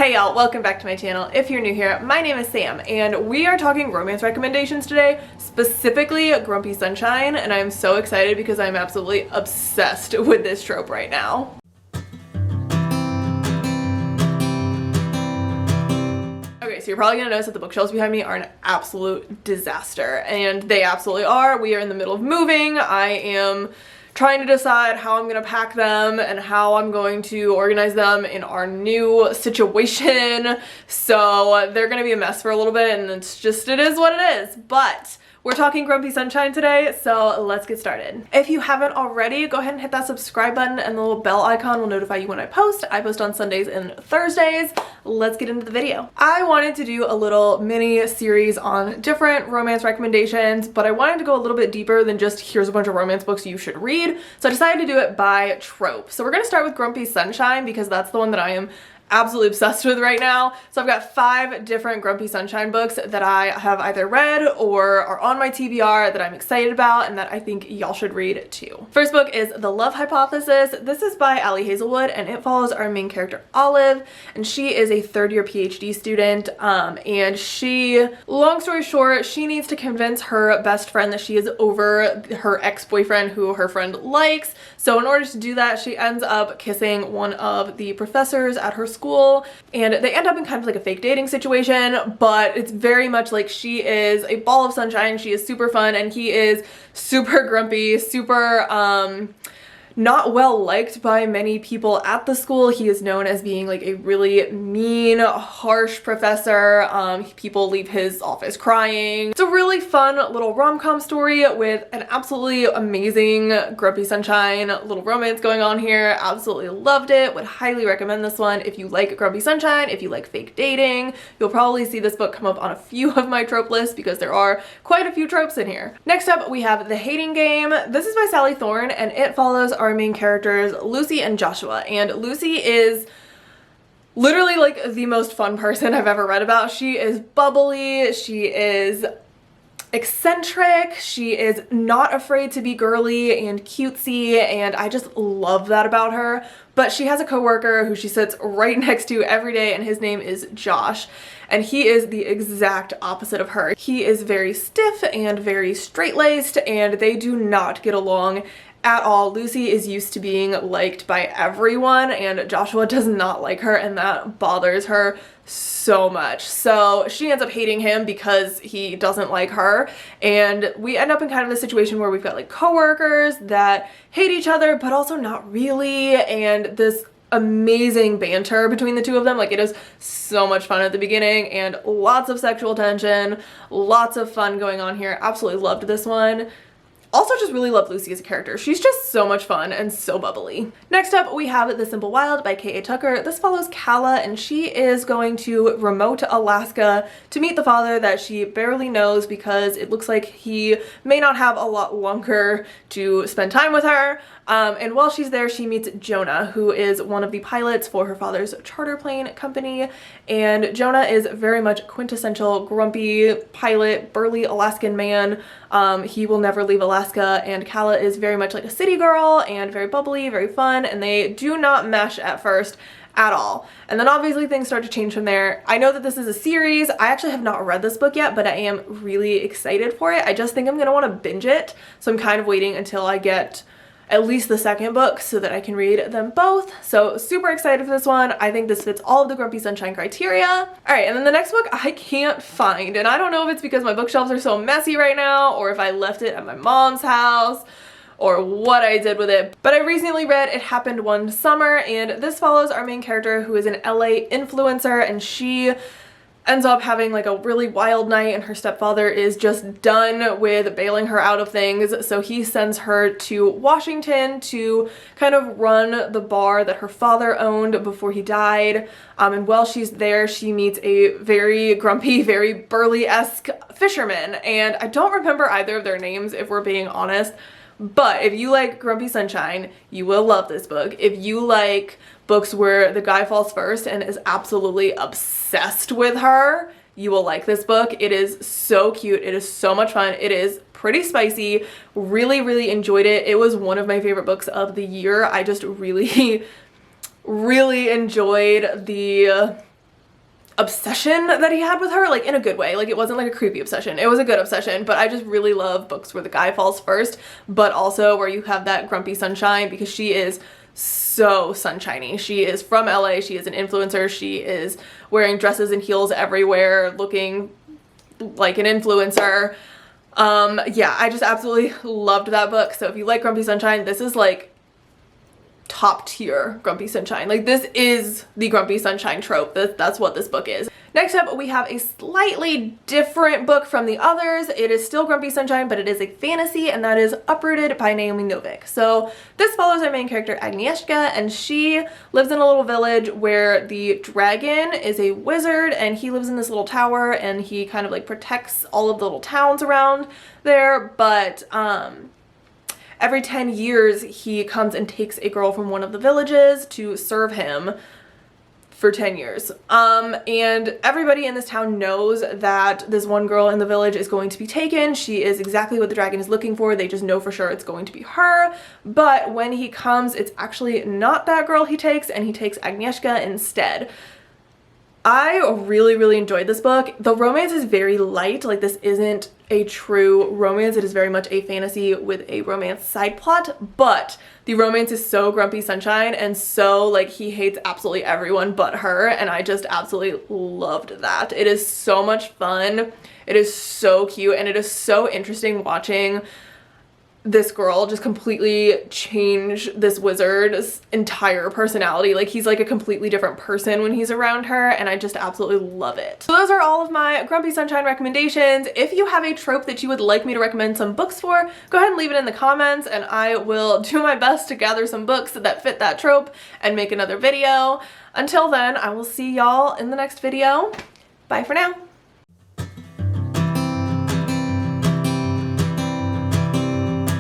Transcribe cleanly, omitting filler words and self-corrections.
Hey y'all, welcome back to my channel. If you're new here, my name is Sam and we are talking romance recommendations today, specifically Grumpy Sunshine, and I'm so excited because I'm absolutely obsessed with this trope right now. Okay, so you're probably gonna notice that the bookshelves behind me are an absolute disaster, and they absolutely are. We are in the middle of moving. I am trying to decide how I'm gonna pack them and how I'm going to organize them in our new situation. So they're gonna be a mess for a little bit, and it is what it is. But we're talking Grumpy Sunshine today, so let's get started. If you haven't already, go ahead and hit that subscribe button, and the little bell icon will notify you when I post. I post on Sundays and Thursdays. Let's get into the video. I wanted to do a little mini series on different romance recommendations, but I wanted to go a little bit deeper than just here's a bunch of romance books you should read. So I decided to do it by trope. So we're gonna start with Grumpy Sunshine because that's the one that I am absolutely obsessed with right now. So I've got 5 different Grumpy Sunshine books that I have either read or are on my TBR that I'm excited about and that I think y'all should read too. First book is The Love Hypothesis. This is by Ali Hazelwood and it follows our main character Olive, and she is a third-year PhD student, and she, long story short, she needs to convince her best friend that she is over her ex-boyfriend who her friend likes. So in order to do that, she ends up kissing one of the professors at her school, and they end up in kind of like a fake dating situation, but it's very much like she is a ball of sunshine, she is super fun, and he is super grumpy, super not well liked by many people at the school. He is known as being like a really mean, harsh professor. People leave his office crying. It's a really fun little rom-com story with an absolutely amazing Grumpy Sunshine little romance going on here. Absolutely loved it. Would highly recommend this one if you like Grumpy Sunshine, if you like fake dating. You'll probably see this book come up on a few of my trope lists because there are quite a few tropes in here. Next up, we have The Hating Game. This is by Sally Thorne and it follows our main characters Lucy and Joshua, and Lucy is literally like the most fun person I've ever read about. She is bubbly, she is eccentric, she is not afraid to be girly and cutesy, and I just love that about her. But she has a coworker who she sits right next to every day, and his name is Josh, and he is the exact opposite of her. He is very stiff and very straight-laced, and they do not get along at all. Lucy is used to being liked by everyone, and Joshua does not like her, and that bothers her so much. So she ends up hating him because he doesn't like her, and we end up in kind of a situation where we've got like coworkers that hate each other but also not really, and this amazing banter between the two of them. Like, it is so much fun at the beginning and lots of sexual tension, lots of fun going on here. Absolutely loved this one. Also just really love Lucy as a character. She's just so much fun and so bubbly. Next up, we have The Simple Wild by K.A. Tucker. This follows Kala, and she is going to remote Alaska to meet the father that she barely knows because it looks like he may not have a lot longer to spend time with her. And while she's there, she meets Jonah, who is one of the pilots for her father's charter plane company. And Jonah is very much quintessential grumpy pilot, burly Alaskan man. He will never leave Alaska, and Kala is very much like a city girl and very bubbly, very fun, and they do not mesh at first at all. And then obviously things start to change from there. I know that this is a series. I actually have not read this book yet, but I am really excited for it. I just think I'm gonna want to binge it, so I'm kind of waiting until I get at least the second book so that I can read them both. So super excited for this one. I think this fits all of the Grumpy Sunshine criteria. All right, and then the next book I can't find, and I don't know if it's because my bookshelves are so messy right now or if I left it at my mom's house or what I did with it, but I recently read It Happened One Summer, and this follows our main character who is an LA influencer, and she ends up having like a really wild night, and her stepfather is just done with bailing her out of things, so he sends her to Washington to kind of run the bar that her father owned before he died. And while she's there, she meets a very grumpy, very burly-esque fisherman, and I don't remember either of their names if we're being honest. But if you like Grumpy Sunshine, you will love this book. If you like books where the guy falls first and is absolutely obsessed with her, you will like this book. It is so cute. It is so much fun. It is pretty spicy. Really enjoyed it. It was one of my favorite books of the year. I just really enjoyed the obsession that he had with her, like in a good way. Like it wasn't like a creepy obsession, it was a good obsession, but I just really love books where the guy falls first, but also where you have that grumpy sunshine, because she is so sunshiny. She is from LA, she is an influencer, she is wearing dresses and heels everywhere, looking like an influencer. Yeah, I just absolutely loved that book. So if you like Grumpy Sunshine, this is like top tier Grumpy Sunshine. Like this is the Grumpy Sunshine trope. That's what this book is. Next up, we have a slightly different book from the others. It is still Grumpy Sunshine, but it is a fantasy, and that is Uprooted by Naomi Novik. So this follows our main character Agnieszka, and she lives in a little village where the dragon is a wizard, and he lives in this little tower, and he kind of like protects all of the little towns around there, but every 10 years he comes and takes a girl from one of the villages to serve him for 10 years. And everybody in this town knows that this one girl in the village is going to be taken. She is exactly what the dragon is looking for. They just know for sure it's going to be her. But when he comes, it's actually not that girl he takes, and he takes Agnieszka instead. I really enjoyed this book. The romance is very light. Like this isn't a true romance. It is very much a fantasy with a romance side plot, but the romance is so Grumpy Sunshine, and so like he hates absolutely everyone but her, and I just absolutely loved that. It is so much fun. It is so cute, and it is so interesting watching this girl just completely change this wizard's entire personality. Like he's like a completely different person when he's around her, and I just absolutely love it. So those are all of my Grumpy Sunshine recommendations. If you have a trope that you would like me to recommend some books for, go ahead and leave it in the comments, and I will do my best to gather some books that fit that trope and make another video. Until then, I will see y'all in the next video. Bye for now.